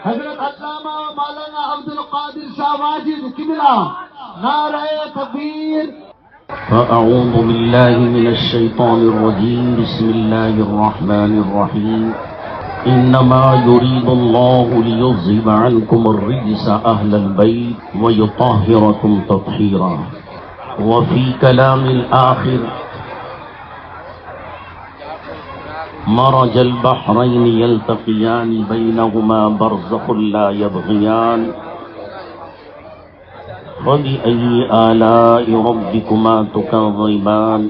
حضرت علامہ مولانا عبد القادر شاہ واجد قبلہ نعرہ تکبیر۔ أعوذ بالله من الشيطان الرجيم بسم الله الرحمن الرحيم إنما يريد الله ليذهب عنكم الرجس أهل البيت ويطهركم تطهيرا وفي كلام الآخر مرج البحرين يلتقيان بينهما برزخ لا يبغيان فبأي آلاء ربكما تكذبان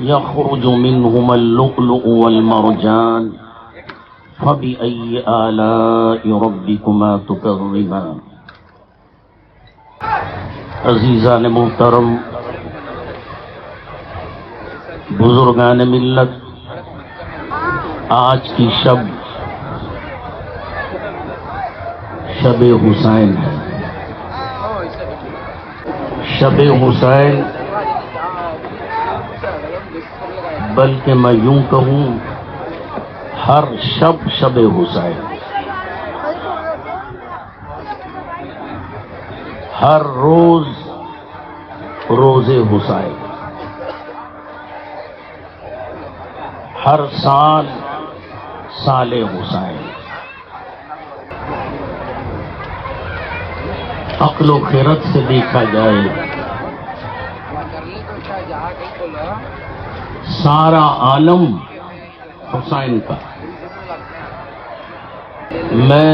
يخرج منهما اللؤلؤ والمرجان فبأي آلاء ربكما تكذبان۔ عزیزان محترم، بزرگان ملت، آج کی شب حسین ہے۔ شب حسین، بلکہ میں یوں کہوں ہر شب حسین، ہر روز حسین، ہر سال حسین۔ عقل و خیرت سے دیکھا جائے سارا عالم حسین کا۔ میں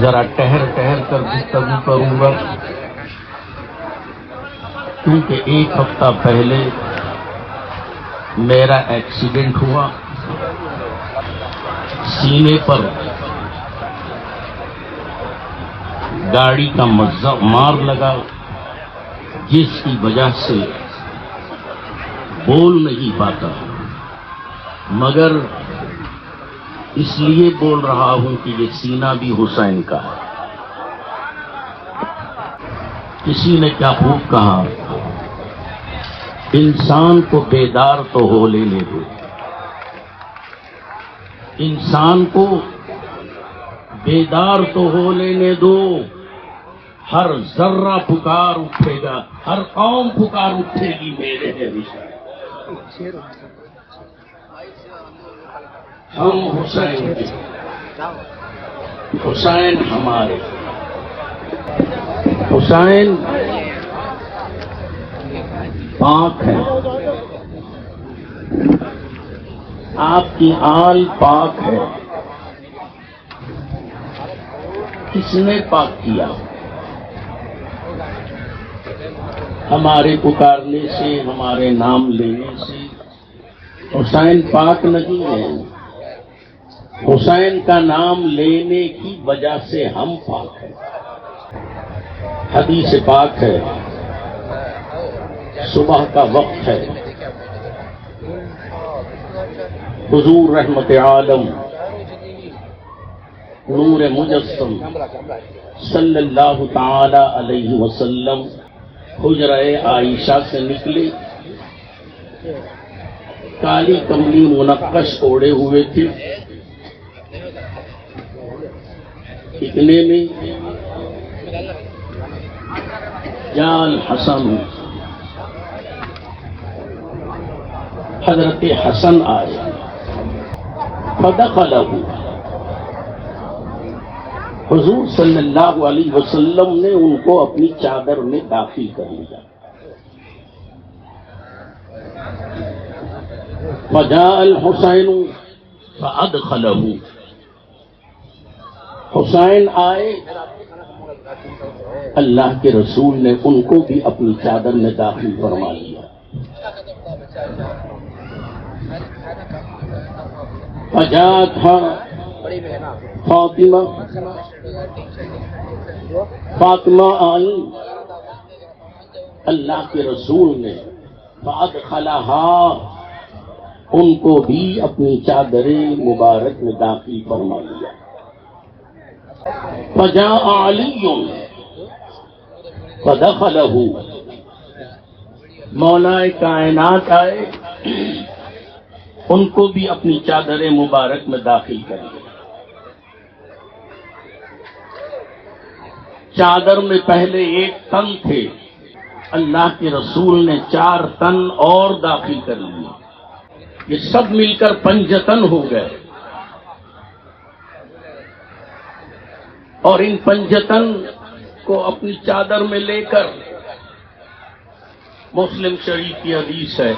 ذرا ٹہر کر گفتگو کروں گا، کیونکہ ایک ہفتہ پہلے میرا ایکسیڈنٹ ہوا، سینے پر گاڑی کا مار لگا، جس کی وجہ سے بول نہیں پاتا، مگر اس لیے بول رہا ہوں کہ یہ سینہ بھی حسین کا ہے۔ کسی نے کیا خوب کہا، انسان کو بیدار تو ہو لینے دو، انسان کو بیدار تو ہو لینے دو، ہر ذرہ پکار اٹھے گا، ہر قوم پکار اٹھے گی میرے ہے حسین۔ ہم حسین کے، حسین ہمارے، حسین پاک ہے، آپ کی آل پاک ہے۔ کس نے پاک کیا؟ ہمارے پکارنے سے، ہمارے نام لینے سے حسین پاک نہیں ہے، حسین کا نام لینے کی وجہ سے ہم پاک ہیں۔ حدیث پاک ہے، صبح کا وقت ہے، حضور رحمت عالم نور مجسم صلی اللہ تعالی علیہ وسلم حجرہ عائشہ سے نکلے، کالی کملی منقش اوڑے ہوئے تھے، اتنے میں جان حسن، حضرت حسن آئے، فدخلہ، حضور صلی اللہ علیہ وسلم نے ان کو اپنی چادر میں داخل کر لیا۔ فجاء الحسین فادخلہ، حسین آئے، اللہ کے رسول نے ان کو بھی اپنی چادر میں داخل فرما لیا۔ فجاءت فاطمہ آئی، اللہ کے رسول نے فادخلہا، ان کو بھی اپنی چادر مبارک میں داخل فرما لیا۔ فجاء علی فدخلہ، مولا کائنات آئے، ان کو بھی اپنی چادر مبارک میں داخل کر لیا۔ چادر میں پہلے 1 تن تھے، اللہ کے رسول نے 4 تن اور داخل کر لیے، یہ سب مل کر 5 تن ہو گئے، اور ان 5 تن کو اپنی چادر میں لے کر، مسلم شریف کی حدیث ہے،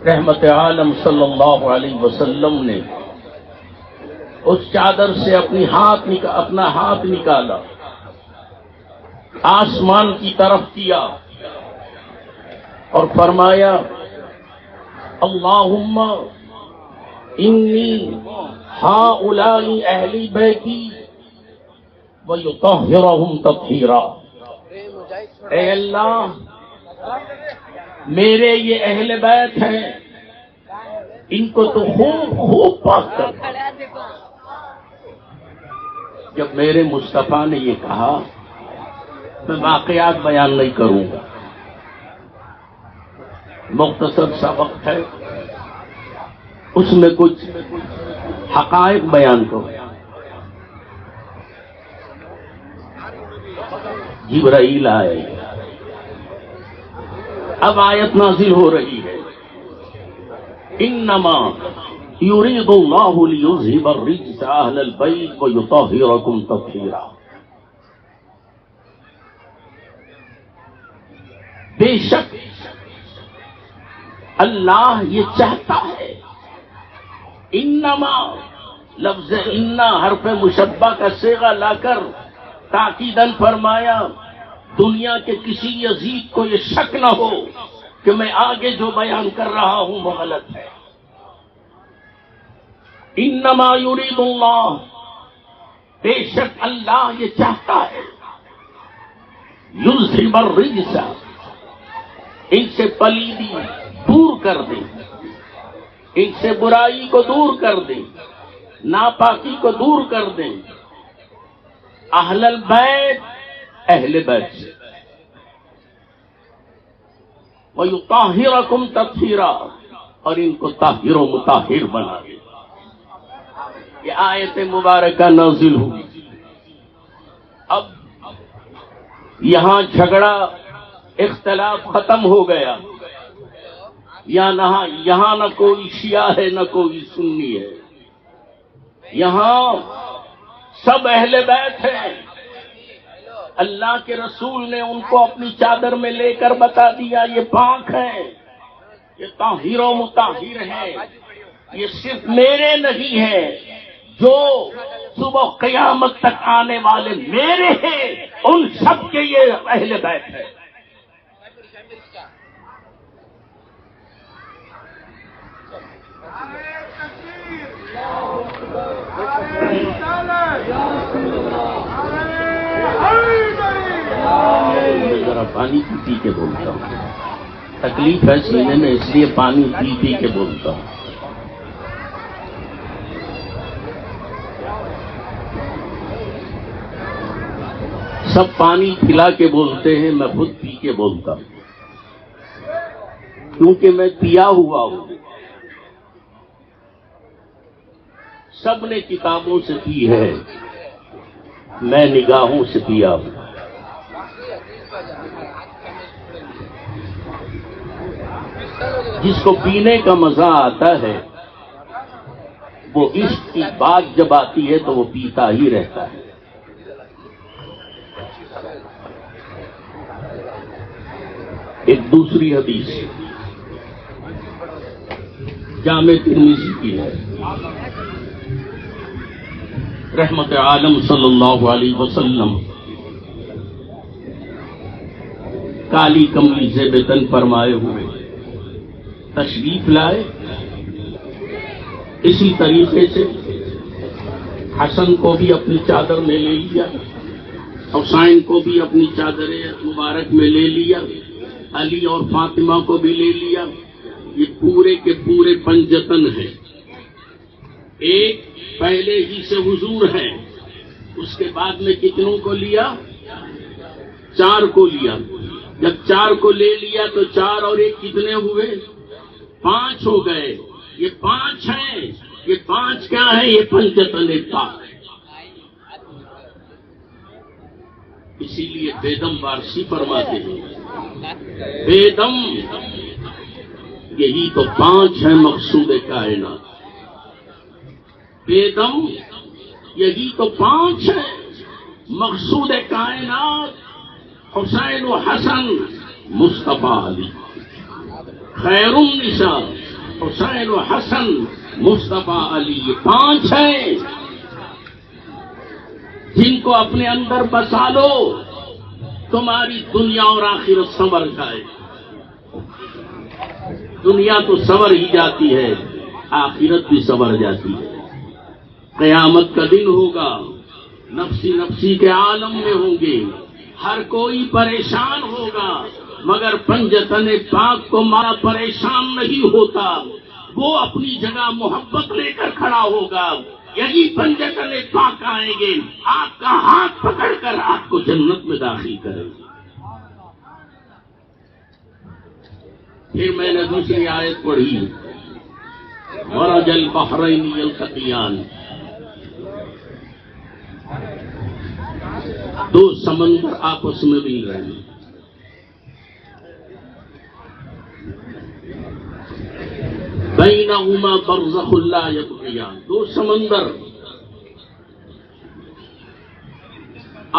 رحمت عالم صلی اللہ علیہ وسلم نے اس چادر سے اپنا ہاتھ نکالا، آسمان کی طرف کیا اور فرمایا اللہم انی ہؤلاء اہل بیتی ویطہرہم تطہیرا، اے اللہ میرے یہ اہل بیت ہیں، ان کو تو خوب پاک کر۔ جب میرے مصطفیٰ نے یہ کہا، میں واقعات بیان نہیں کروں گا، مختصر سا وقت ہے، اس میں کچھ حقائق بیان کروں۔ جبرائیل آئے، اب آیت نازل ہو رہی ہے، انما یرید اللہ لیذھب الرجس اہل البیت ویطہرکم تطہیرا، بے شک اللہ یہ چاہتا ہے، انما لفظ انا حرف مشبہ کا صیغہ لا کر تاکیداً فرمایا، دنیا کے کسی یزید کو یہ شک نہ ہو کہ میں آگے جو بیان کر رہا ہوں وہ غلط ہے۔ انما یرید اللہ، بے شک اللہ یہ چاہتا ہے، یذھب الرجس، ان سے پلیدی دور کر دے، ان سے برائی کو دور کر دے، ناپاکی کو دور کر دے، اہل البیت، اہل بیت سے، وَيُطَهِّرَكُمْ تَطْهِيرًا، اور ان کو طاہر و مطہر بنا دے۔ یہ آیت مبارکہ نازل ہوئی۔ اب یہاں جھگڑا اختلاف ختم ہو گیا، یہاں نہ کوئی شیعہ ہے نہ کوئی سنی ہے، یہاں سب اہل بیت ہیں۔ اللہ کے رسول نے ان کو اپنی چادر میں لے کر بتا دیا، یہ پاک ہیں، یہ طاہر و مطہر ہیں، یہ صرف میرے نہیں ہیں، جو صبح قیامت تک آنے والے میرے ہیں، ان سب کے یہ اہل بیت ہیں۔ میں ذرا پانی پی کے بولتا ہوں، تکلیف ہے سینے میں، اس لیے پانی پی کے بولتا ہوں۔ سب پانی پلا کے بولتے ہیں، میں خود پی کے بولتا ہوں، کیونکہ میں پیا ہوا ہوں۔ سب نے کتابوں سے پی ہے، میں نگاہوں سے پیا ہوں۔ جس کو پینے کا مزہ آتا ہے، وہ عشق کی بات جب آتی ہے تو وہ پیتا ہی رہتا ہے۔ ایک دوسری حدیث جامع ترمذی کی ہے، رحمت عالم صلی اللہ علیہ وسلم کالی کملی زیب تن فرمائے ہوئے تشریف لائے۔ اسی طریقے سے حسن کو بھی اپنی چادر میں لے لیا، حسین کو بھی اپنی چادر مبارک میں لے لیا، علی اور فاطمہ کو بھی لے لیا۔ یہ پورے کے پورے 5 تن ہیں۔ ایک پہلے ہی سے حضور ہے، اس کے بعد میں کتنوں کو لیا؟ 4 کو لیا۔ جب 4 کو لے لیا تو 4 اور 1 کتنے ہوئے؟ 5 ہو گئے۔ یہ 5 ہیں، یہ 5 کیا ہے؟ یہ 5 تن پاک ہے۔ اسی لیے بیدم وارسی فرماتے ہیں، بیدم یہی تو 5 ہیں مقصود کائنات، بیدم یہی تو 5 ہیں مقصود کائنات، حسین و حسن مصطفیٰ علی، خیر النساء حسین و حسن مصطفیٰ علی، یہ 5 ہیں جن کو اپنے اندر بسا لو، تمہاری دنیا اور آخرت سنور جائے۔ دنیا تو سنور ہی جاتی ہے، آخرت بھی سنور جاتی ہے۔ قیامت کا دن ہوگا، نفسی نفسی کے عالم میں ہوں گے، ہر کوئی پریشان ہوگا، مگر پنجتن پاک کو مارا پریشان نہیں ہوتا، وہ اپنی جگہ محبت لے کر کھڑا ہوگا۔ یہی پنجتن پاک آئیں گے، آپ کا ہاتھ پکڑ کر آپ کو جنت میں داخل کریں گے۔ پھر میں نے دوسری آیت پڑھی، مرج البحرین یلتقیان، 2 سمندر آپس میں مل رہے ہیں، بینہما برزخ لا یبغیان، 2 سمندر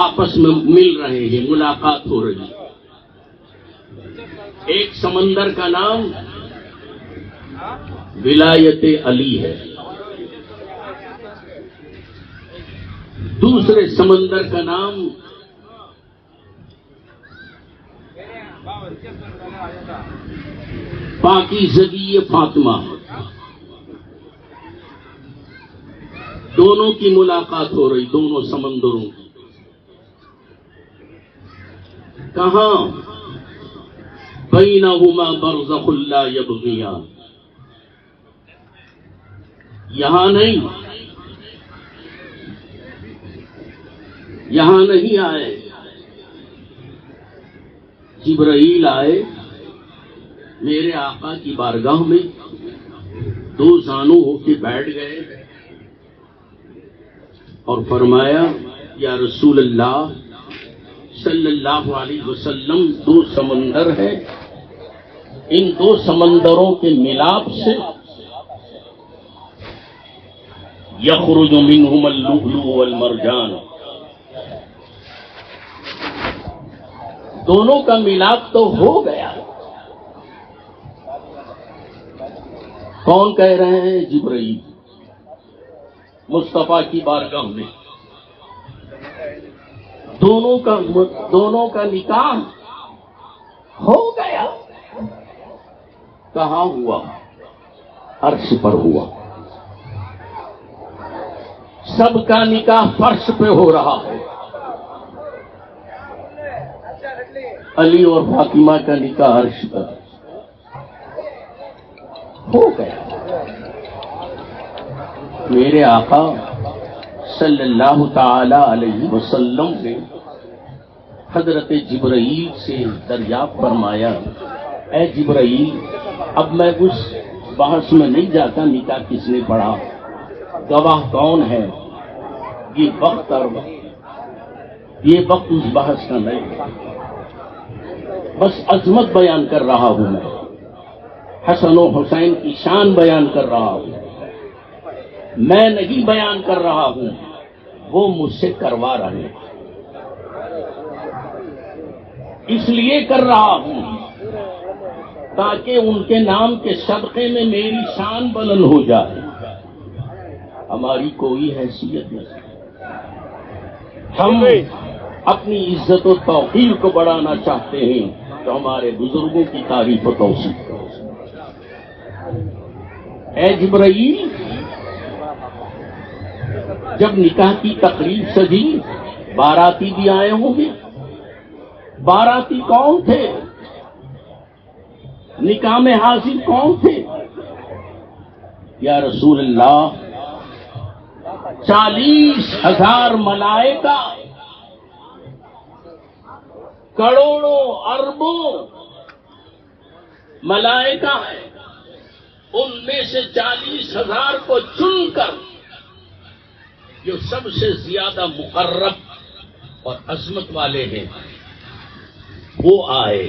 آپس میں مل رہے ہیں، ملاقات ہو رہی ہے۔ ایک سمندر کا نام ولایت علی ہے، دوسرے سمندر کا نام پاکیزگی فاطمہ ہے۔ دونوں کی ملاقات ہو رہی، دونوں سمندروں کی۔ کہاں؟ بینہما برزخ لا یبغیان، یہاں نہیں، یہاں نہیں آئے، جبرائیل آئے میرے آقا کی بارگاہ میں، 2 زانو ہو کے بیٹھ گئے اور فرمایا، یا رسول اللہ صلی اللہ علیہ وسلم، 2 سمندر ہیں، ان 2 سمندروں کے ملاپ سے یخرج منہم اللؤلؤ والمرجان، دونوں کا ملاپ تو ہو گیا۔ کون کہہ رہے ہیں؟ جبرائیل، مصطفیٰ کی بارگاہ میں۔ دونوں کا نکاح ہو گیا۔ کہاں ہوا؟ عرش پر ہوا۔ سب کا نکاح فرش پہ ہو رہا ہے۔ علی اور فاطمہ کا نکاح عرش پر ہو گیا۔ میرے آقا صلی اللہ تعالی علیہ وسلم نے حضرت جبرائیل سے دریافت فرمایا، اے جبرائیل، اب میں اس بحث میں نہیں جاتا نکاح کس نے پڑھا، گواہ کون ہے، یہ وقت اس بحث کا نہیں، بس عظمت بیان کر رہا ہوں، میں حسن و حسین کی شان بیان کر رہا ہوں، میں نہیں بیان کر رہا ہوں، وہ مجھ سے کروا رہے ہیں، اس لیے کر رہا ہوں تاکہ ان کے نام کے صدقے میں میری شان بلند ہو جائے۔ ہماری کوئی حیثیت نہیں، ہم اپنی عزت و توقیر کو بڑھانا چاہتے ہیں تو ہمارے بزرگوں کی تعریف و توصیف کرو۔ اے جبرائیل، جب نکاح کی تقریب سجی، باراتی بھی آئے ہوں گے۔ باراتی کون تھے؟ نکاح میں حاضر کون تھے؟ یا رسول اللہ، 40,000 ملائکہ، کروڑوں اربوں ملائکہ ہیں، ان میں سے 40,000 کو چن کر جو سب سے زیادہ مقرب اور عظمت والے ہیں، وہ آئے،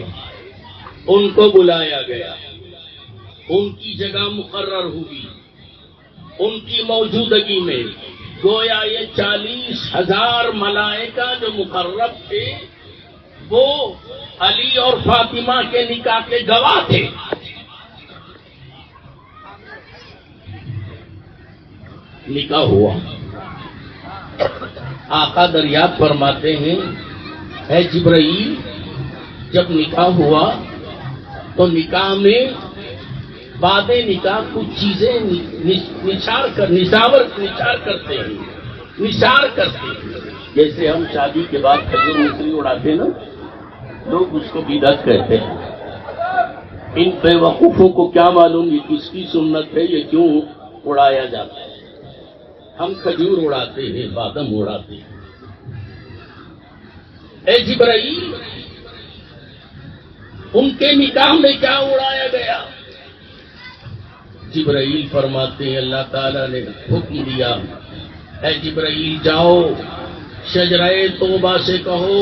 ان کو بلایا گیا، ان کی جگہ مقرر ہوئی، ان کی موجودگی میں گویا یہ 40,000 ملائکہ جو مقرب تھے وہ علی اور فاطمہ کے نکاح کے گواہ تھے۔ نکاح ہوا، آقا دریافت فرماتے ہیں اے جبرائیل، جب نکاح ہوا تو نکاح میں بعد نکاح کچھ چیزیں نثار کرتے ہیں، جیسے ہم شادی کے بعد کھجور مصری اڑاتے ہیں نا، لوگ اس کو بدعت کہتے ہیں۔ ان بے وقوفوں کو کیا معلوم یہ کس کی سنت ہے، یہ کیوں اڑایا جاتا ہے۔ ہم کھجور اڑاتے ہیں، بادام اڑاتے ہیں۔ اے جبرائیل، ان کے نکاح میں کیا اڑایا گیا؟ جبرائیل فرماتے ہیں اللہ تعالیٰ نے حکم دیا، اے جبرائیل جاؤ شجرہ توبہ سے کہو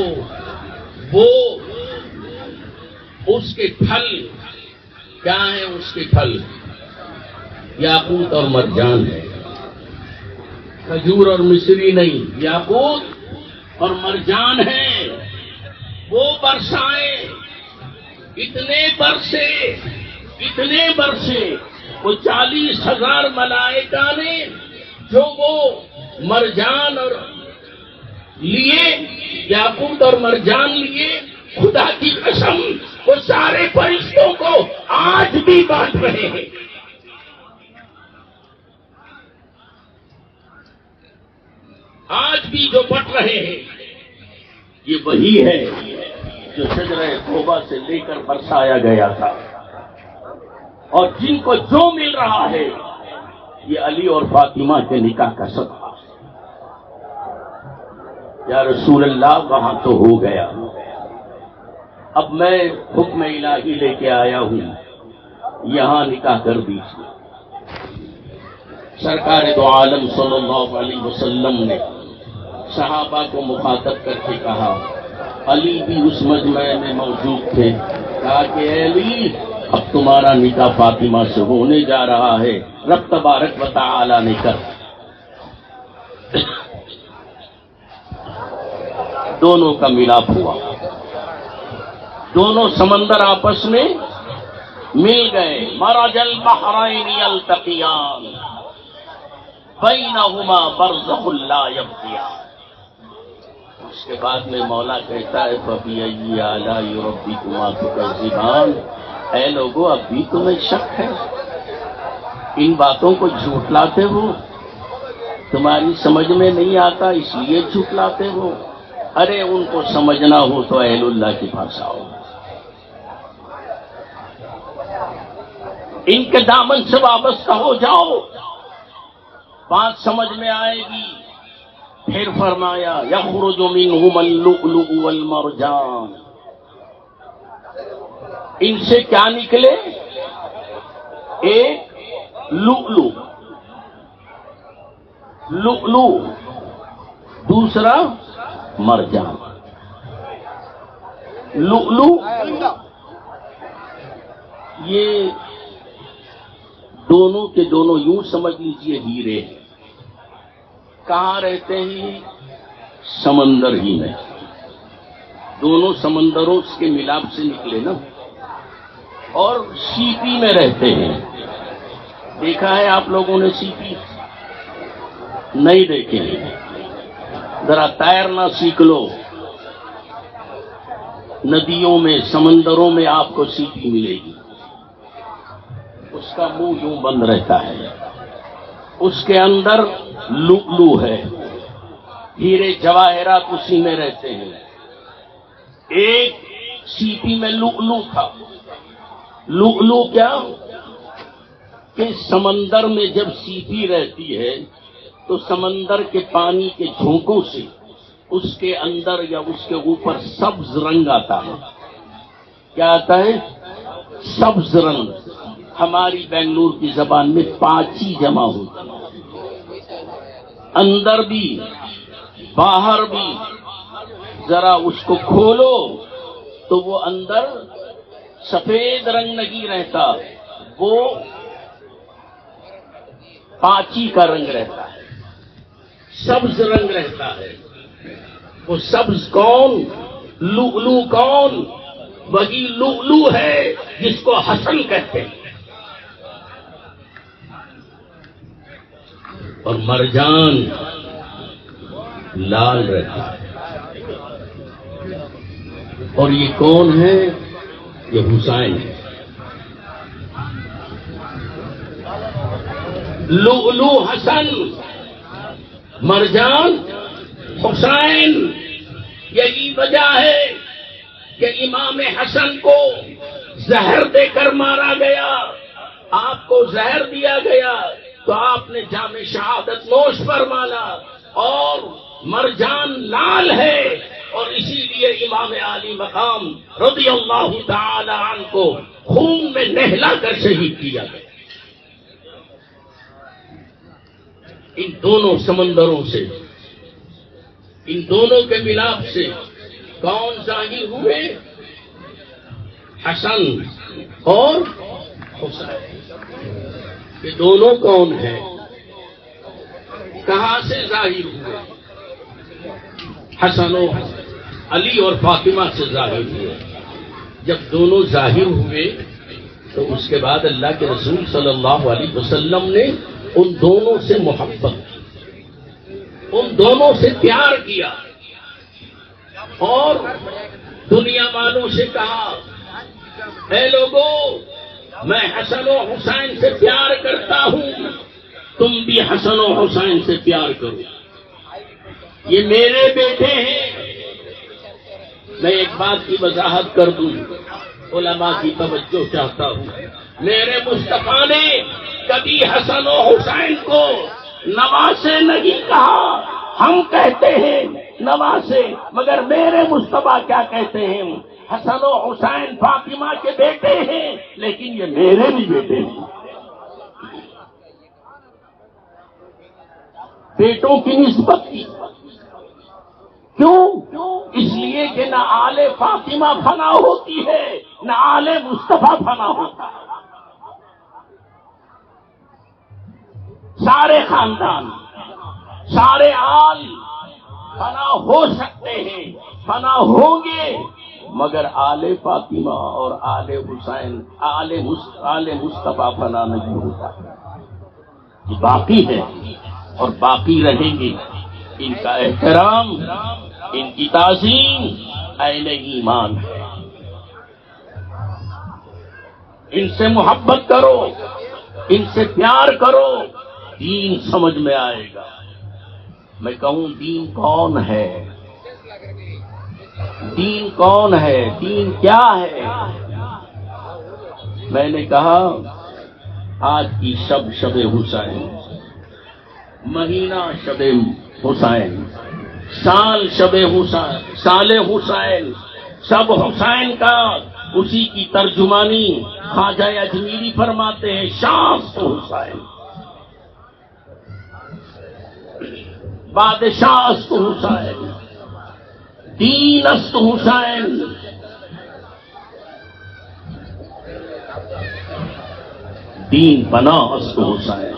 وہ اس کے پھل کیا ہیں، اس کے پھل یاقوت اور مرجان ہے، کھجور اور مصری نہیں، یاقوت اور مرجان ہے، وہ برسائیں۔ اتنے برسے وہ 40,000 ملائکہ نے جو وہ مرجان اور لیے، یاقوت اور مرجان لیے، خدا کی قسم وہ سارے فرشتوں کو آج بھی بانٹ رہے ہیں۔ آج بھی جو بٹ رہے ہیں یہ وہی ہے جو شجرہ توبہ سے لے کر برسایا گیا تھا، اور جن کو جو مل رہا ہے یہ علی اور فاطمہ کے نکاح کا صدقہ۔ یا رسول اللہ وہاں تو ہو گیا، اب میں حکم الہی لے کے آیا ہوں، یہاں نکاح کر دیجیے۔ سرکار دو عالم صلی اللہ علیہ وسلم نے صحابہ کو مخاطب کر کے کہا، علی بھی اس مجمع میں موجود تھے، کہا کہ اے علی اب تمہارا نکاح فاطمہ سے ہونے جا رہا ہے، رب تبارک و تعالی نے کر۔ دونوں کا ملاپ ہوا، دونوں سمندر آپس میں مل گئے، مرج البحرین یلتقیان بینہما برزخ لا یبغیان۔ اس کے بعد میں مولا کہتا ہے فَبِأَيِّ آلَاءِ رَبِّكُمَا تُكَذِّبَانِ، اے لوگوں اب بھی تمہیں شک ہے، ان باتوں کو جھوٹلاتے ہو، تمہاری سمجھ میں نہیں آتا اس لیے جھوٹلاتے ہو۔ ارے ان کو سمجھنا ہو تو اہل اللہ کے پاس آؤ، ان کے دامن سے وابستہ ہو جاؤ، بات سمجھ میں آئے گی۔ پھر فرمایا یخرج منہما اللؤلؤ والمرجان، ان سے کیا نکلے؟ ایک لؤلؤ، لؤلؤ، دوسرا مرجان۔ لؤلؤ یہ دونوں کے دونوں یوں سمجھ لیجئے ہیرے ہیں، کہاں رہتے ہیں؟ سمندر ہی میں، دونوں سمندروں کے ملاپ سے نکلے نا، اور سیپی میں رہتے ہیں۔ دیکھا ہے آپ لوگوں نے سیپی؟ نہیں دیکھے ہیں، ذرا تیرنا سیکھ لو، ندیوں میں سمندروں میں آپ کو سیپی ملے گی، اس کا منہ یوں بند رہتا ہے، اس کے اندر لؤلؤ ہے، ہیرے جواہرات اسی میں رہتے ہیں۔ ایک سیپی میں لؤلؤ تھا، لؤلؤ کیا کہ سمندر میں جب سیپی رہتی ہے تو سمندر کے پانی کے جھونکوں سے اس کے اندر یا اس کے اوپر سبز رنگ آتا ہے۔ کیا آتا ہے؟ سبز رنگ۔ ہماری بنگلور کی زبان میں پاچی جمع ہوتی ہے، اندر بھی باہر بھی ذرا اس کو کھولو تو وہ اندر سفید رنگ نہیں رہتا، وہ پانچی کا رنگ رہتا ہے، سبز رنگ رہتا ہے۔ وہ سبز کون؟ لؤلؤ کون؟ وہی لؤلؤ ہے جس کو حسن کہتے ہیں۔ اور مرجان لال رہتا ہے۔ اور یہ کون ہے؟ یہ حسین ہے۔ لؤلؤ حسن، مرجان حسین۔ یہی وجہ ہے کہ امام حسن کو زہر دے کر مارا گیا، آپ کو زہر دیا گیا تو آپ نے جام شہادت نوش فرمایا، اور مرجان لال ہے، اور اسی لیے امام عالی مقام رضی اللہ تعالی عنہ کو خون میں نہلا کر شہید کیا گیا۔ ان دونوں سمندروں سے، ان دونوں کے ملاپ سے کون ظاہر ہوئے؟ حسن اور حسین۔ یہ دونوں کون ہیں؟ کہاں سے ظاہر ہوئے؟ حسن و علی اور فاطمہ سے ظاہر ہوئے۔ جب دونوں ظاہر ہوئے تو اس کے بعد اللہ کے رسول صلی اللہ علیہ وسلم نے ان دونوں سے محبت کی، ان دونوں سے پیار کیا، اور دنیا والوں سے کہا، اے لوگوں، میں حسن و حسین سے پیار کرتا ہوں، تم بھی حسن و حسین سے پیار کرو، یہ میرے بیٹے ہیں۔ میں ایک بات کی وضاحت کر دوں، علماء کی توجہ چاہتا ہوں۔ میرے مصطفیٰ نے کبھی حسن و حسین کو نواسے نہیں کہا، ہم کہتے ہیں نواسے، مگر میرے مصطفیٰ کیا کہتے ہیں؟ حسن و حسین فاطمہ کے بیٹے ہیں، لیکن یہ میرے بھی بیٹے ہیں۔ بیٹوں کی نسبت کی، کیوں؟ اس لیے کہ نہ آل فاطمہ فنا ہوتی ہے، نہ آل مصطفیٰ فنا ہوتا ہے۔ سارے خاندان، سارے آل فنا ہو سکتے ہیں، فنا ہوں گے، مگر آل فاطمہ اور آل حسین، آل مصطفیٰ فنا نہیں ہوتا، یہ باقی ہے اور باقی رہیں گے۔ ان کا احترام، ان کی تعظیم اہل ایمان ہے۔ ان سے محبت کرو، ان سے پیار کرو، دین سمجھ میں آئے گا۔ میں کہوں دین کون ہے؟ دین کون ہے؟ دین کیا ہے؟ میں نے کہا آج کی شب حسین، مہینہ شب حسین، سال شب حسین، سال حسین، سب حسین کا اسی کی ترجمانی خواجہ اجمیری فرماتے ہیں، شاست حسین، بادشاہ است حسین، دین است حسین۔ دین بنا است حسین،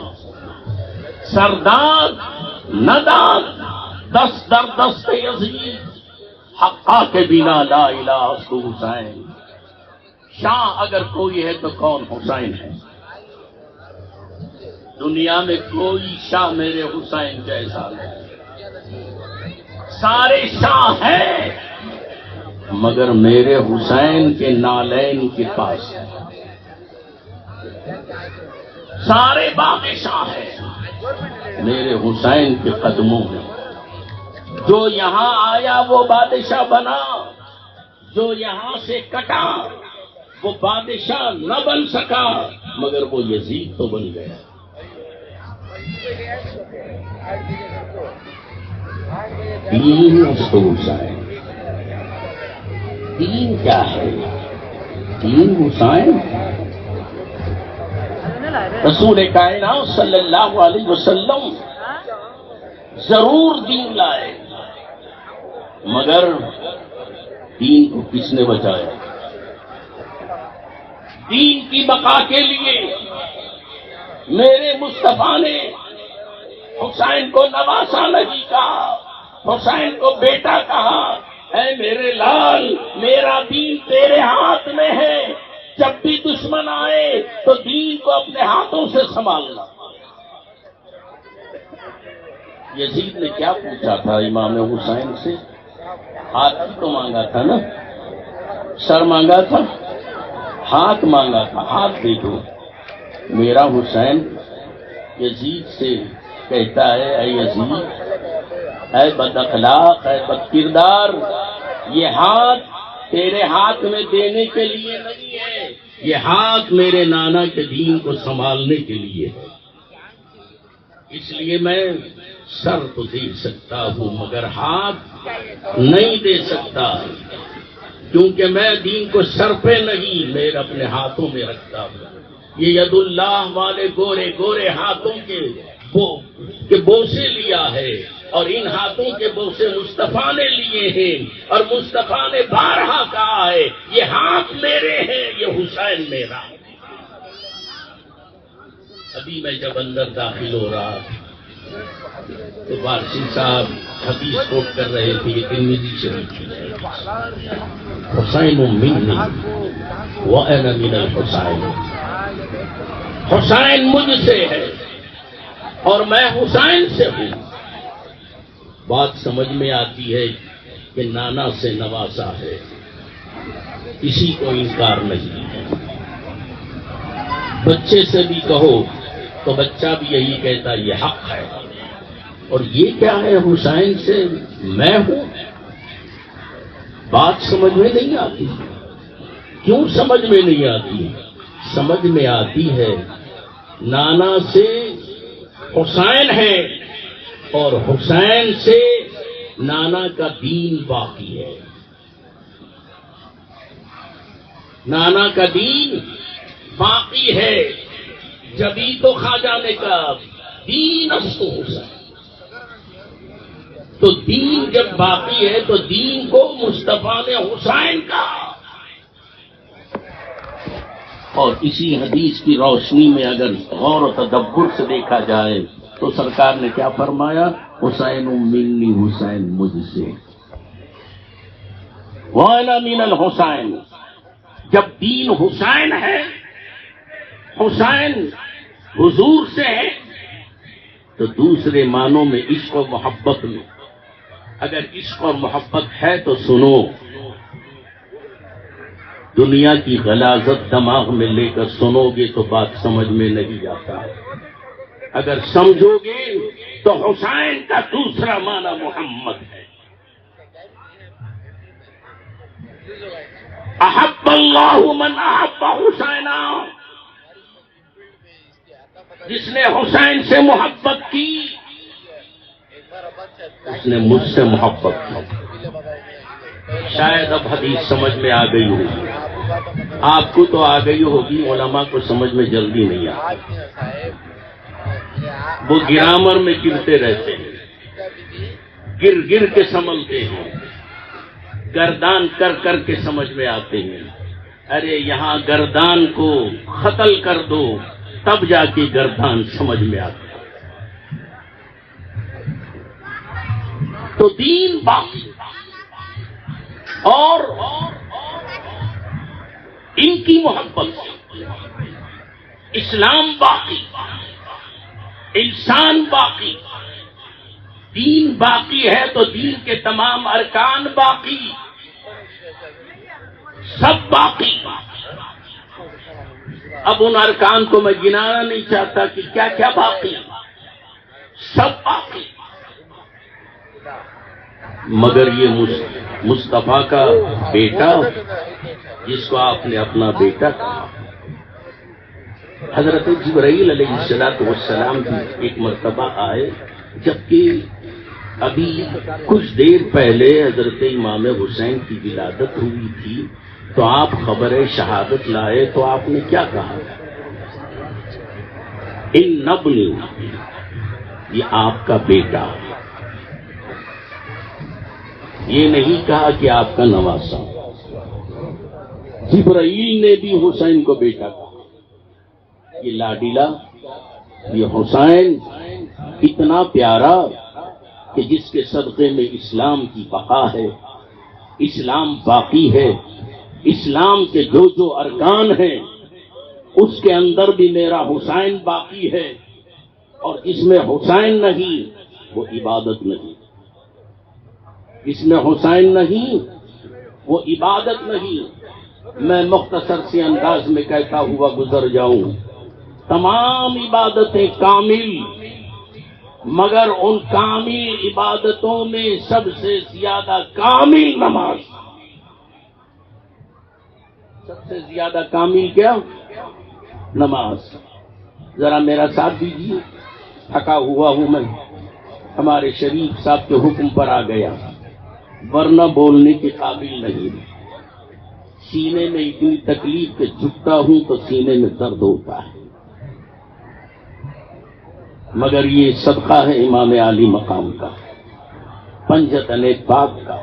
سردار نداد دست در دست عزیز، حقا کے بنا لا الہ است حسین۔ شاہ اگر کوئی ہے تو کون؟ حسین ہے۔ دنیا میں کوئی شاہ میرے حسین جیسا نہیں، سارے شاہ ہیں مگر میرے حسین کے نالین کے پاس ہے۔ سارے بادشاہ ہیں میرے حسین کے قدموں میں۔ جو یہاں آیا وہ بادشاہ بنا، جو یہاں سے کٹا وہ بادشاہ نہ بن سکا، مگر وہ یزید تو بن گیا۔ دین حسین، دین کیا ہے؟ دین حسین، رسول کائنات صلی اللہ علیہ وسلم ضرور دین لائے، مگر دین کو کس نے بچایا؟ دین کی بقا کے لیے میرے مصطفیٰ نے حسین کو نواسا نہیں کہا، حسین کو بیٹا کہا۔ اے میرے لال، میرا دین تیرے ہاتھ میں ہے، جب بھی دشمن آئے تو دین کو اپنے ہاتھوں سے سنبھالنا۔ یزید نے کیا پوچھا تھا امام حسین سے؟ ہاتھ ہی تو مانگا تھا نا، سر مانگا تھا، ہاتھ مانگا تھا، ہاتھ دے دو۔ میرا حسین یزید سے کہتا ہے، اے یزید، اے بد اخلاق، اے بد کردار، یہ ہاتھ تیرے ہاتھ میں دینے کے لیے نہیں ہے، یہ ہاتھ میرے نانا کے دین کو سنبھالنے کے لیے ہے۔ اس لیے میں سر تو دے سکتا ہوں مگر ہاتھ نہیں دے سکتا، کیونکہ میں دین کو سر پہ نہیں، میں اپنے ہاتھوں میں رکھتا ہوں۔ یہ ید اللہ والے گورے گورے ہاتھوں کے بوسے لیا ہے، اور ان ہاتھوں کے بوسے مصطفیٰ نے لیے ہیں، اور مصطفیٰ نے بارہا کہا ہے یہ ہاتھ میرے ہیں، یہ حسین میرا۔ ابھی میں جب اندر داخل ہو رہا تو وارسی صاحب حدیث کوٹ کر رہے تھے، یہ ترمذی شریف ہے، حسین منی وانا من الحسین، حسین مجھ سے ہے اور میں حسین سے ہوں۔ بات سمجھ میں آتی ہے کہ نانا سے نوازا ہے، کسی کو انکار نہیں ہے۔ بچے سے بھی کہو تو بچہ بھی یہی کہتا یہ حق ہے، اور یہ کیا ہے حسین سے میں ہوں؟ بات سمجھ میں نہیں آتی۔ کیوں سمجھ میں نہیں آتی؟ سمجھ میں آتی ہے نانا سے حسین ہے اور حسین سے نانا کا دین باقی ہے، نانا کا دین باقی ہے، جبھی تو خواجہ نے کہا دین اسکو حسین۔ تو دین جب باقی ہے تو دین کو مصطفیٰ نے حسین کہا۔ اور اسی حدیث کی روشنی میں اگر غور و تدبر سے دیکھا جائے تو سرکار نے کیا فرمایا؟ حسین منی، حسین مجھ سے، وانا من الحسین۔ جب دین حسین ہے، حسین حضور سے ہے، تو دوسرے معنوں میں عشق و محبت میں اگر عشق اور محبت ہے تو سنو، دنیا کی غلاظت دماغ میں لے کر سنو گے تو بات سمجھ میں نہیں آتا، اگر سمجھو گے تو حسین کا دوسرا معنی محمد ہے۔ احب اللہ من احب حسینا، جس نے حسین سے محبت کی اس نے مجھ سے محبت کی۔ شاید اب حدیث سمجھ میں آ گئی ہوگی، آپ کو تو آ گئی ہوگی، علماء کو سمجھ میں جلدی نہیں آتی، وہ گرامر میں گرتے رہتے ہیں، گر گر کے سنبھلتے ہیں، گردان کر کر کے سمجھ میں آتے ہیں۔ ارے یہاں گردان کو قتل کر دو تب جا کے گردان سمجھ میں آتا ہے۔ تو دین باقی اور ان کی محبت، اسلام باقی، انسان باقی، دین باقی ہے تو دین کے تمام ارکان باقی، سب باقی۔ اب ان ارکان کو میں گنانا نہیں چاہتا کہ کیا کیا باقی، سب باقی، مگر یہ مصطفیٰ کا بیٹا جس کو آپ نے اپنا بیٹا کہا، حضرت جبرائیل علیہ السلام بھی ایک مرتبہ آئے، جبکہ ابھی کچھ دیر پہلے حضرت امام حسین کی ولادت ہوئی تھی، تو آپ خبر شہادت لائے تو آپ نے کیا کہا؟ ان ابنی، یہ آپ کا بیٹا۔ یہ نہیں کہا کہ آپ کا نواسا. جبرائیل نے بھی حسین کو بیٹا کہا. یہ لاڈیلا، یہ حسین اتنا پیارا کہ جس کے صدقے میں اسلام کی بقا ہے، اسلام باقی ہے، اسلام کے جو جو ارکان ہیں اس کے اندر بھی میرا حسین باقی ہے، اور جس میں حسین نہیں وہ عبادت نہیں، جس میں حسین نہیں وہ عبادت نہیں. میں مختصر سے انداز میں کہتا ہوا گزر جاؤں، تمام عبادتیں کامل، مگر ان کامل عبادتوں میں سب سے زیادہ کامل نماز. سب سے زیادہ کامل کیا؟ نماز. ذرا میرا ساتھ دیجیے، تھکا ہوا ہوں میں. ہمارے شریف صاحب کے حکم پر آ گیا، ورنہ بولنے کے قابل نہیں. سینے میں اتنی تکلیف کہ جھکتا ہوں تو سینے میں درد ہوتا ہے، مگر یہ صدقہ ہے امام عالی مقام کا، پنجتن پاک کا.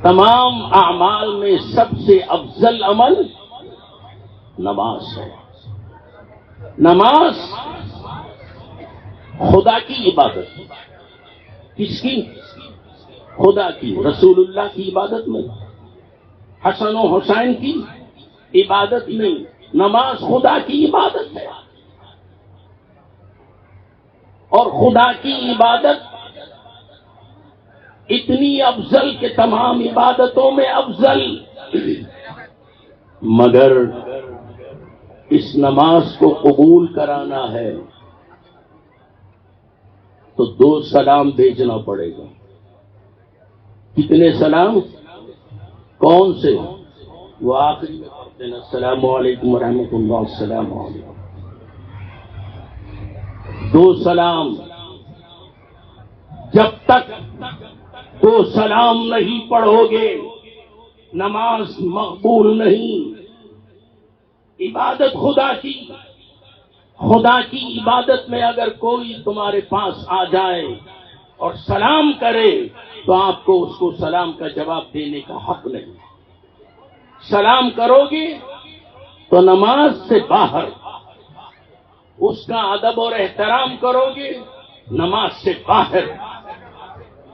تمام اعمال میں سب سے افضل عمل نماز ہے. نماز خدا کی عبادت. کس کی؟ خدا کی. رسول اللہ کی عبادت میں، حسن و حسین کی عبادت میں. نماز خدا کی عبادت ہے، اور خدا کی عبادت اتنی افضل کہ تمام عبادتوں میں افضل. مگر اس نماز کو قبول کرانا ہے تو 2 سلام بھیجنا پڑے گا. کتنے سلام؟ کون سے؟ وہ آخری میں پڑھتے ہیں، السلام علیکم ورحمۃ اللہ. السلام علیکم. 2 سلام. جب تک 2 سلام نہیں پڑھو گے نماز مقبول نہیں. عبادت خدا کی، خدا کی عبادت میں اگر کوئی تمہارے پاس آ جائے اور سلام کرے تو آپ کو اس کو سلام کا جواب دینے کا حق نہیں. سلام کرو گے تو نماز سے باہر اس کا ادب اور احترام کرو گے، نماز سے باہر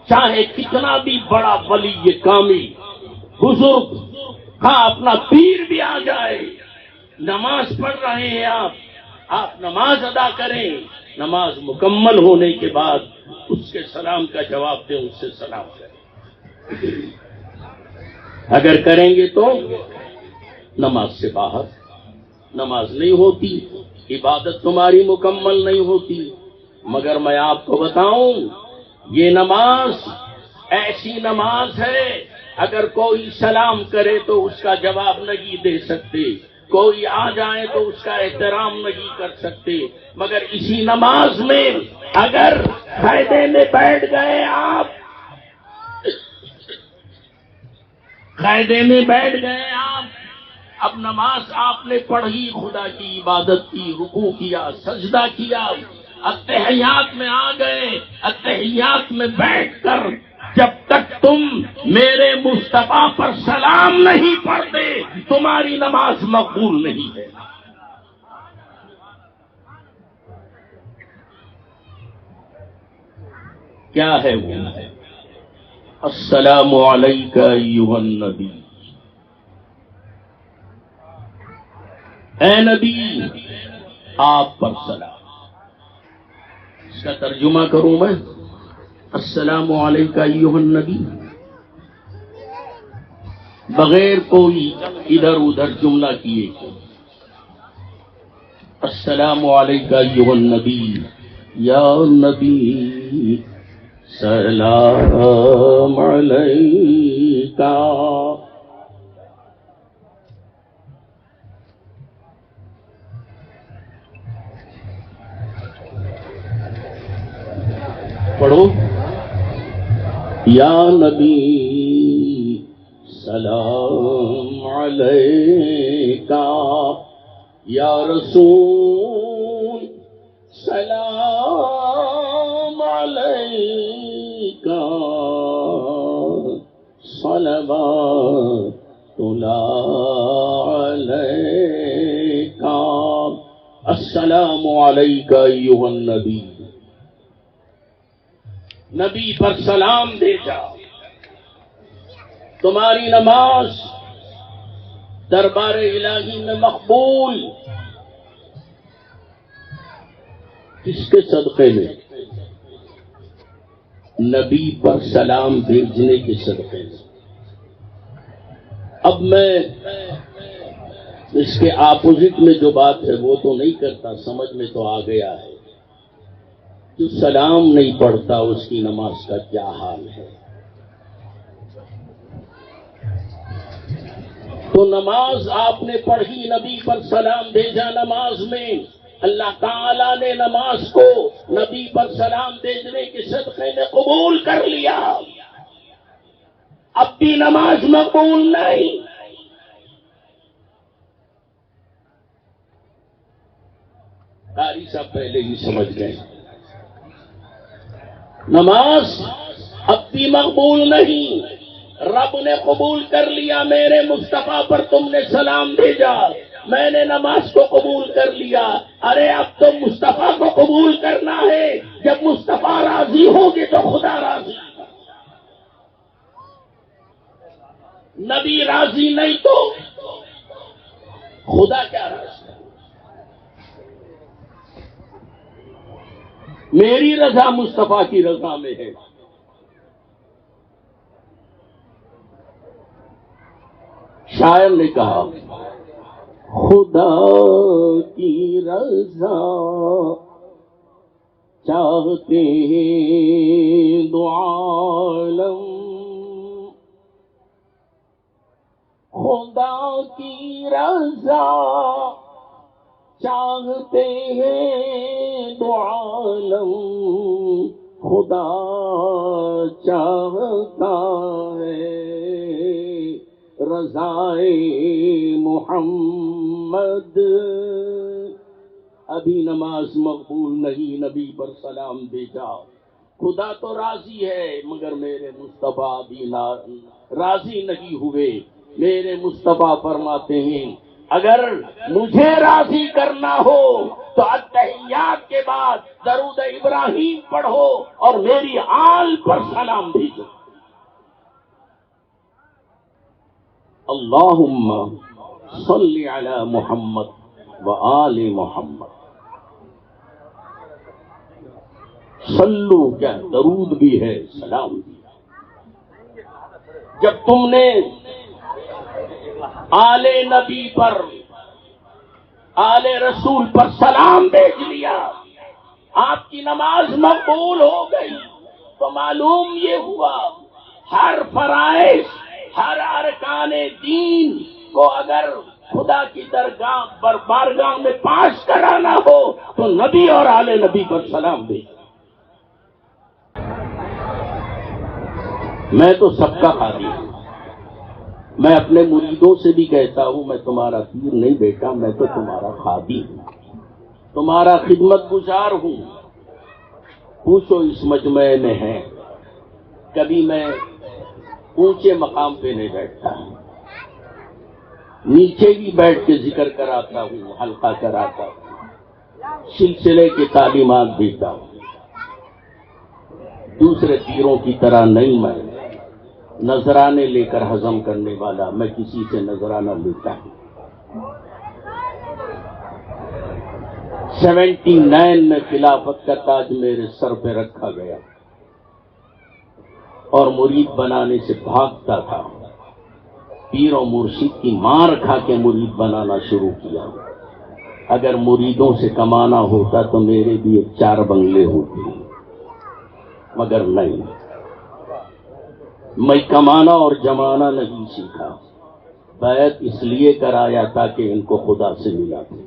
چاہے کتنا بھی بڑا ولی کامل بزرگ ہاں اپنا پیر بھی آ جائے، نماز پڑھ رہے ہیں آپ نماز ادا کریں. نماز مکمل ہونے کے بعد اس کے سلام کا جواب دیں، اس سے سلام کریں. اگر کریں گے تو نماز سے باہر. نماز نہیں ہوتی، عبادت تمہاری مکمل نہیں ہوتی. مگر میں آپ کو بتاؤں، یہ نماز ایسی نماز ہے، اگر کوئی سلام کرے تو اس کا جواب نہیں دے سکتے، کوئی آ جائے تو اس کا احترام نہیں کر سکتے. مگر اسی نماز میں اگر قاعدے میں بیٹھ گئے، آپ قاعدے میں بیٹھ گئے، اب نماز آپ نے پڑھی، خدا کی عبادت کی، رکوع کیا، سجدہ کیا، اتحیات میں آ گئے. اتحیات میں بیٹھ کر جب تک تم میرے مصطفیٰ پر سلام نہیں پڑھتے تمہاری نماز مقبول نہیں ہے. کیا ہے وہ؟ السلام علیک ایھا النبی. اے نبی، آپ پر سلام. اس کا ترجمہ کروں میں، السلام علیک ایھا النبی، بغیر کوئی ادھر ادھر جملہ کیے. السلام علیک ایھا النبی، یا نبی سلام علیکہ. پڑھو، یا نبی سلام علیکہ، یا رسول سلام علیکہ. صلوات اللہ علیک السلام علیک ایھا النبی. نبی پر سلام بھیجا. تمہاری نماز دربار الہی میں مقبول. کس کے صدقے میں؟ نبی پر سلام بھیجنے کے صدقے میں. اب میں اس کے اپوزٹ میں جو بات ہے وہ تو نہیں کرتا، سمجھ میں تو آ گیا ہے. جو سلام نہیں پڑھتا اس کی نماز کا کیا حال ہے. تو نماز آپ نے پڑھی، نبی پر سلام بھیجا. نماز میں اللہ تعالیٰ نے نماز کو نبی پر سلام بھیجنے کے صدقے میں قبول کر لیا. اب بھی نماز مقبول نہیں. قاری صاحب پہلے ہی سمجھ گئے. نماز اب بھی مقبول نہیں. رب نے قبول کر لیا. میرے مصطفیٰ پر تم نے سلام بھیجا، میں نے نماز کو قبول کر لیا. ارے اب تو مصطفیٰ کو قبول کرنا ہے. جب مصطفیٰ راضی ہوگے تو خدا راضی. نبی راضی نہیں تو خدا کیا راضی. میری رضا مصطفیٰ کی رضا میں ہے. شاعر نے کہا خدا کی رضا چاہتے ہیں دو عالم، خدا کی رضا چاہتے ہیں دو عالم، خدا چاہتا ہے رضائے محمد. ابھی نماز مقبول نہیں. نبی پر سلام بھیجا. خدا تو راضی ہے مگر میرے مصطفیٰ بھی راضی نہیں ہوئے. میرے مصطفیٰ فرماتے ہیں اگر مجھے راضی کرنا ہو تو اتحیات کے بعد درود ابراہیم پڑھو اور میری آل پر سلام بھیجو. اللہم صلی علی محمد وآل محمد. صلو کیا درود بھی ہے، سلام بھی. جب تم نے آل نبی پر، آل رسول پر سلام بھیج لیا، آپ کی نماز مقبول ہو گئی. تو معلوم یہ ہوا ہر فرائض، ہر ارکان دین کو اگر خدا کی درگاہ پر بارگاہ میں پاس کرانا ہو تو نبی اور آل نبی پر سلام بھیج. میں تو سب کا قاضی ہوں. میں اپنے مریدوں سے بھی کہتا ہوں میں تمہارا پیر نہیں بیٹا، میں تو تمہارا خادم ہوں، تمہارا خدمت گزار ہوں. پوچھو اس مجمع میں ہے، کبھی میں اونچے مقام پہ نہیں بیٹھتا، نیچے بھی بیٹھ کے ذکر کراتا ہوں، حلقہ کراتا ہوں، سلسلے کی تعلیمات دیتا ہوں. دوسرے پیروں کی طرح نہیں. میں نذرانے لے کر ہضم کرنے والا، میں کسی سے نذرانہ لیتا ہوں. 79 میں خلافت کا تاج میرے سر پہ رکھا گیا اور مرید بنانے سے بھاگتا تھا. پیر و مرشد کی مار کھا کے مرید بنانا شروع کیا. اگر مریدوں سے کمانا ہوتا تو میرے بھی 4 بنگلے ہوتے، مگر نہیں. میں کمانا اور جمانا نہیں سیکھا، بیعت اس لیے کرایا تاکہ ان کو خدا سے ملا دے.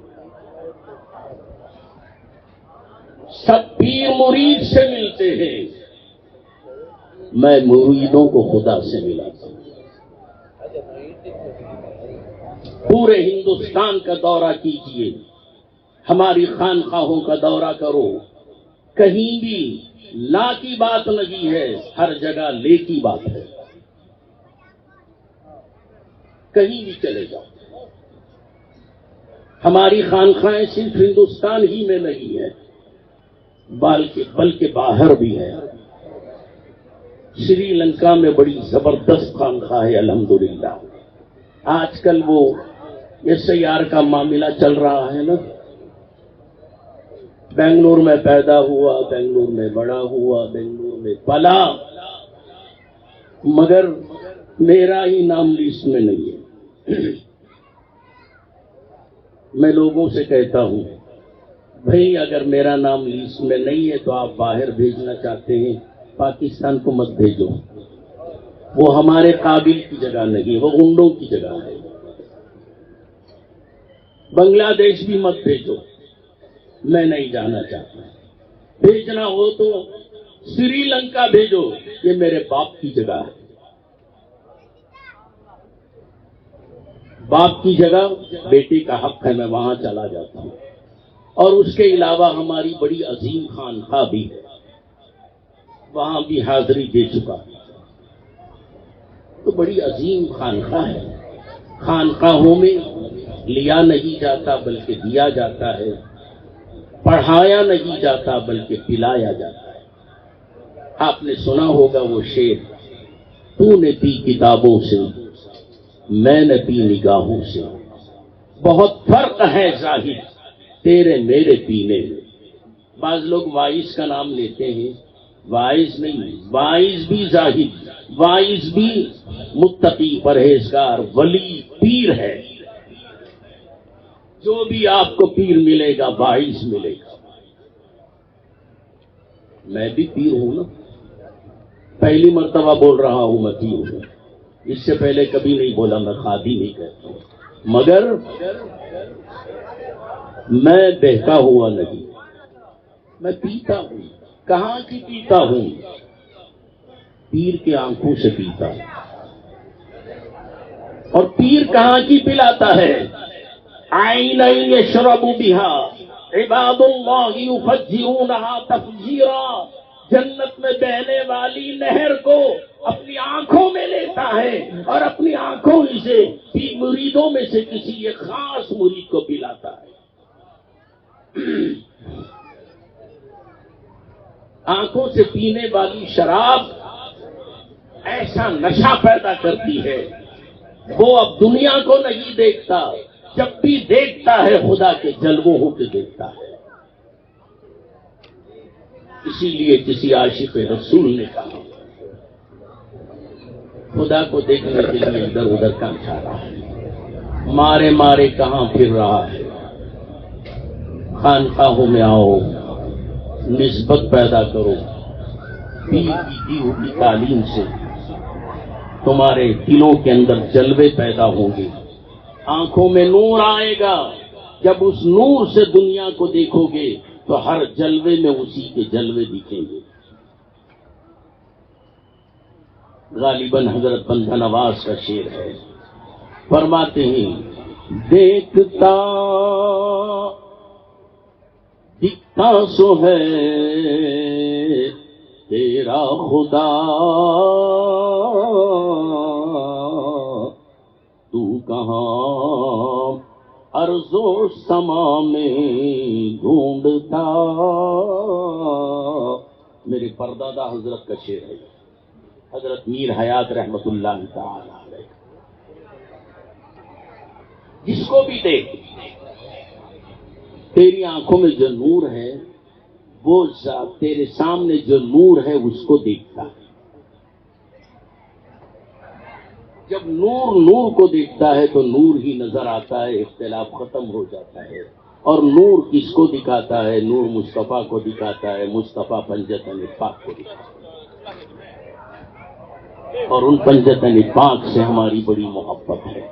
سب پیر مرید سے ملتے ہیں، میں مریدوں کو خدا سے ملاتا ہوں. پورے ہندوستان کا دورہ کیجئے، ہماری خانقاہوں کا دورہ کرو، کہیں بھی لا کی بات نہیں ہے، ہر جگہ لے کی بات ہے. کہیں بھی چلے جاؤ. ہماری خانقاہیں صرف ہندوستان ہی میں نہیں ہے بلکہ باہر بھی ہے. سری لنکا میں بڑی زبردست خانقاہ ہے الحمدللہ. آج کل وہ SIR کا معاملہ چل رہا ہے نا. بنگلور میں پیدا ہوا، بنگلور میں بڑا ہوا، بنگلور میں پلا، مگر میرا ہی نام لسٹ میں نہیں ہے. میں لوگوں سے کہتا ہوں بھائی اگر میرا نام لسٹ میں نہیں ہے تو آپ باہر بھیجنا چاہتے ہیں پاکستان کو مت بھیجو. وہ ہمارے قابل کی جگہ نہیں، وہ گنڈوں کی جگہ ہے. بنگلہ دیش بھی مت بھیجو، میں نہیں جانا چاہتا. بھیجنا ہو تو سری لنکا بھیجو، یہ میرے باپ کی جگہ ہے. باپ کی جگہ بیٹے کا حق ہے، میں وہاں چلا جاتا ہوں. اور اس کے علاوہ ہماری بڑی عظیم خانقاہ بھی ہے، وہاں بھی حاضری دے چکا. تو بڑی عظیم خانقاہ ہے. خانقاہوں میں لیا نہیں جاتا بلکہ دیا جاتا ہے، پڑھایا نہیں جاتا بلکہ پلایا جاتا ہے. آپ نے سنا ہوگا وہ شعر، تو نے پی کتابوں سے میں نے پی نگاہوں سے، بہت فرق ہے ظاہر تیرے میرے پینے میں. بعض لوگ وائس کا نام لیتے ہیں، وائس نہیں، وائس بھی زاہد، وائس بھی متقی پرہیزگار ولی پیر ہے. جو بھی آپ کو پیر ملے گا وائس ملے گا. میں بھی پیر ہوں نا، پہلی مرتبہ بول رہا ہوں میں پیر ہوں. اس سے پہلے کبھی نہیں بولا، میں خادی نہیں کہتا ہوں. مگر میں بہتا ہوا نہیں، میں پیتا ہوں. کہاں کی پیتا ہوں؟ پیر کے آنکھوں سے پیتا ہوں. اور پیر کہاں کی پلاتا ہے؟ عین یشرب بها عباد اللہ یفجرونها تفجیرا. جنت میں بہنے والی نہر کو اپنی آنکھوں میں لیتا ہے اور اپنی آنکھوں ہی سے مریدوں میں سے کسی ایک خاص مرید کو پلاتا ہے. آنکھوں سے پینے والی شراب ایسا نشہ پیدا کرتی ہے، وہ اب دنیا کو نہیں دیکھتا، جب بھی دیکھتا ہے خدا کے جلووں ہو کے دیکھتا ہے. اسی لیے کسی عاشق رسول نے کہا خدا کو دیکھنے کے لیے ادھر ادھر کہاں جا رہا ہے، مارے مارے کہاں پھر رہا ہے. خانقاہوں میں آؤ، نسبت پیدا کرو. پیر کی دی ہوئی تعلیم سے تمہارے دلوں کے اندر جلوے پیدا ہوں گے، آنکھوں میں نور آئے گا. جب اس نور سے دنیا کو دیکھو گے تو ہر جلوے میں اسی کے جلوے دکھیں گے. غالباً حضرت بندہ نواز کا شعر ہے، فرماتے ہیں دیکھتا دکھتا سو ہے تیرا خدا، تو کہاں ارض و سما میں ڈھونڈتا. میرے پردادا حضرت کا شعر ہے، حضرت میر حیات رحمت اللہ تعالی علیہ. جس کو بھی دیکھ تیری آنکھوں میں جو نور ہے وہ تیرے سامنے جو نور ہے اس کو دیکھتا ہے. جب نور نور کو دیکھتا ہے تو نور ہی نظر آتا ہے، اختلاف ختم ہو جاتا ہے. اور نور کس کو دکھاتا ہے؟ نور مصطفیٰ کو دکھاتا ہے، مصطفیٰ پنجتن پاک کو دکھاتا ہے. اور ان پنجتن پاک سے ہماری بڑی محبت ہے.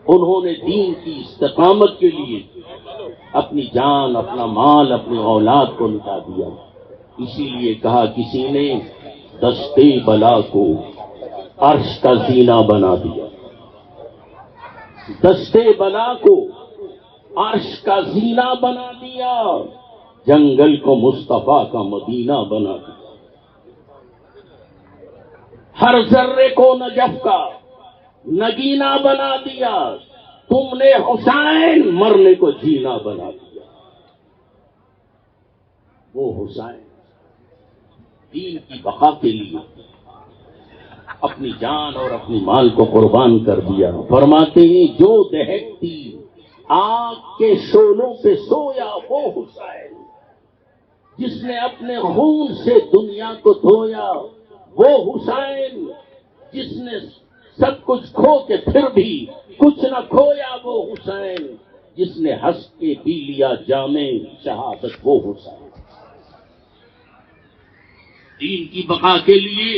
انہوں نے دین کی استقامت کے لیے اپنی جان، اپنا مال، اپنی اولاد کو لٹا دیا. اسی لیے کہا کسی نے دستے بلا کو عرش کا زینہ بنا دیا. دستے بلا کو عرش کا زینہ بنا دیا، جنگل کو مصطفیٰ کا مدینہ بنا دیا. ہر ذرے کو نجف کا نگینا بنا دیا، تم نے حسین مرنے کو جینا بنا دیا۔ وہ حسین دین کی بقا کے لیے اپنی جان اور اپنی مال کو قربان کر دیا۔ فرماتے ہیں جو دہکتی آگ کے شعلوں پہ سویا وہ حسین، جس نے اپنے خون سے دنیا کو دھویا وہ حسین، جس نے سب کچھ کھو کے پھر بھی کچھ نہ کھویا وہ حسین، جس نے ہنس کے پی لیا جام شہادت وہ حسین۔ دین کی بقا کے لیے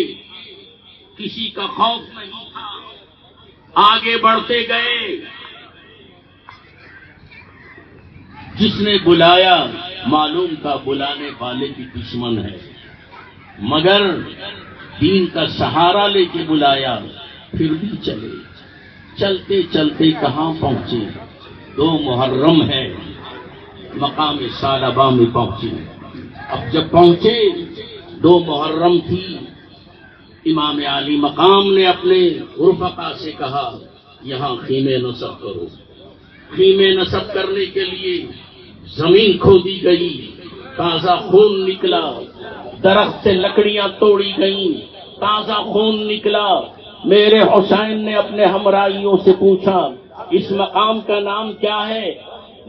کسی کا خوف نہیں تھا، آگے بڑھتے گئے۔ جس نے بلایا معلوم تھا بلانے والے کی دشمن ہے، مگر دین کا سہارا لے کے بلایا، پھر بھی چلے۔ چلتے چلتے کہاں پہنچے؟ 2 محرم ہے، مقام ثعلبہ میں پہنچے۔ اب جب پہنچے 2 محرم تھی، امام عالی مقام نے اپنے رفقا سے کہا یہاں خیمے نصب کرو۔ خیمے نصب کرنے کے لیے زمین کھودی گئی، تازہ خون نکلا، درخت سے لکڑیاں توڑی گئیں، تازہ خون نکلا۔ میرے حسین نے اپنے ہمراہیوں سے پوچھا اس مقام کا نام کیا ہے؟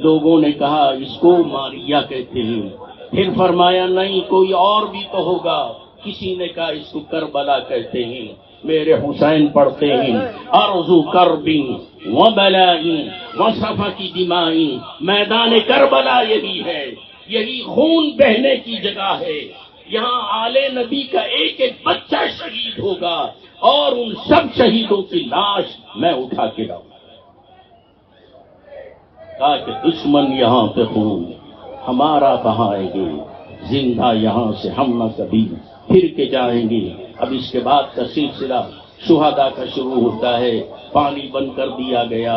لوگوں نے کہا اس کو ماریہ کہتے ہیں۔ پھر فرمایا نہیں کوئی اور بھی تو ہوگا، کسی نے کہا اس کو کربلا کہتے ہیں۔ میرے حسین پڑھتے ہیں ارض کرب و بلاء و سفک دماء، میدان کربلا یہی ہے، یہی خون بہنے کی جگہ ہے، یہاں آل نبی کا ایک ایک بچہ شہید ہوگا اور ان سب شہیدوں کی لاش میں اٹھا کے لاؤں تاکہ دشمن یہاں پہ خون ہمارا بہائیں گے، زندہ یہاں سے ہم نہ کبھی پھر کے جائیں گے۔ اب اس کے بعد کا سلسلہ شہداء کا شروع ہوتا ہے۔ پانی بند کر دیا گیا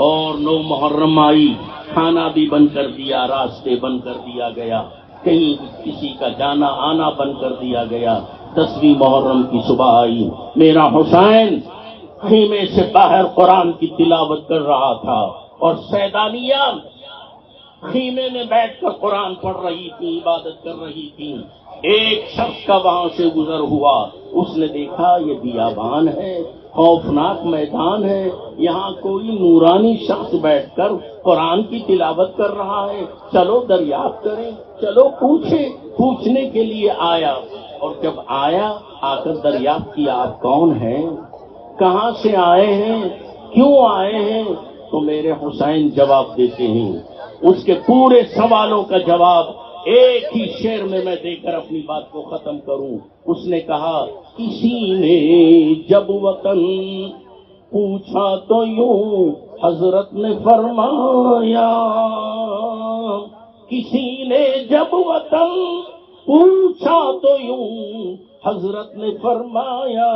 اور 9 محرم آئی، کھانا بھی بند کر دیا، راستے بند کر دیا گیا، کہیں کسی کا جانا آنا بند کر دیا گیا۔ 10ویں محرم کی صبح آئی، میرا حسین خیمے سے باہر قرآن کی تلاوت کر رہا تھا اور سیدانیہ خیمے میں بیٹھ کر قرآن پڑھ رہی تھی، عبادت کر رہی تھی۔ ایک شخص کا وہاں سے گزر ہوا، اس نے دیکھا یہ بیابان ہے، خوفناک میدان ہے، یہاں کوئی نورانی شخص بیٹھ کر قرآن کی تلاوت کر رہا ہے، چلو دریافت کریں، چلو پوچھنے کے لیے آیا۔ اور جب آیا، آ کر دریافت کیا آپ کون ہیں، کہاں سے آئے ہیں، کیوں آئے ہیں؟ تو میرے حسین جواب دیتے ہیں۔ اس کے پورے سوالوں کا جواب ایک ہی شعر میں دے کر اپنی بات کو ختم کروں۔ اس نے کہا کسی نے جب وطن پوچھا تو یوں حضرت نے فرمایا، کسی نے جب وطن پوچھا تو یوں حضرت نے فرمایا،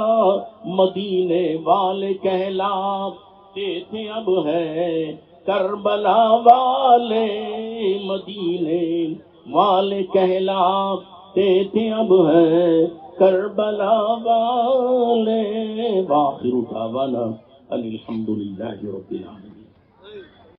مدینے والے کہلاتے تھے اب ہے کربلا والے، مدینے والے کہلاتے تھے اب ہے کربلا والے۔ وآخر دعوانا ان الحمد للہ رب العالمین۔